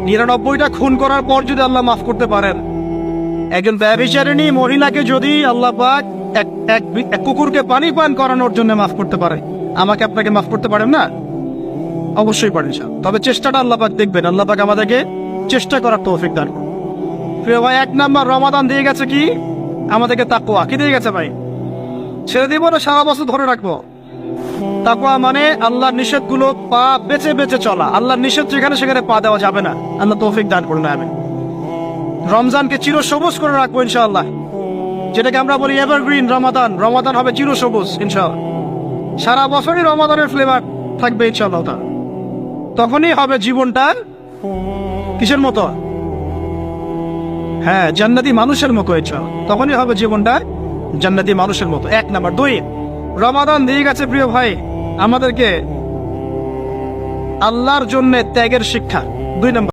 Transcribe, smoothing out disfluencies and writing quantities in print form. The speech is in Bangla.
99টা খুন করার পর যদি আল্লাহ মাফ করতে পারেন, একজন ব্যভিচারিণী মহিলাকে যদি আল্লাহ পাক এক কুকুরকে পানি পান করানোর জন্য মাফ করতে পারে, আমাকে আপনাকে মাফ করতে পারেন না? অবশ্যই পারেন। তবে চেষ্টাটা আল্লাহ পাক দেখবেন। আল্লাহ পাক আমাদেরকে চেষ্টা করার তৌফিক দান করুন। প্রিয় ভাই, 1 নাম্বার রমাদান দিয়ে গেছে কি আমাদেরকে? তাকওয়া। কি দিয়ে গেছে ভাই? ছেড়ে দিব না সারা বছর ধরে রাখবো? তাকওয়া মানে আল্লাহর নিষেধগুলো পা বেঁচে বেঁচে চলা। আল্লাহর নিষেধ যেখানে সেখানে পা দেওয়া যাবে না। আল্লাহ তৌফিক দান করুন। আমি রমজানকে চিরসবুজ করে রাখবো ইনশাআল্লাহ, যেটাকে আমরা বলি এভারগ্রিন রমাদান। রমাদান হবে চিরসবুজ ইনশাআল্লাহ। সারা বছরই রমাদানের ফ্লেভার থাকবে ইনশাআল্লাহ। তখনই হবে জীবনটা কিসের মতো? হ্যাঁ, জান্নাতি মানুষের মতো ইনশাআল্লাহ। তখনই হবে জীবনটা জান্নাতি মানুষের মতো। 1 নাম্বার। 2, রমাদান দিয়ে গেছে প্রিয় ভাই আমাদেরকে আল্লাহর জন্য ত্যাগের শিক্ষা। 2 নাম্বার।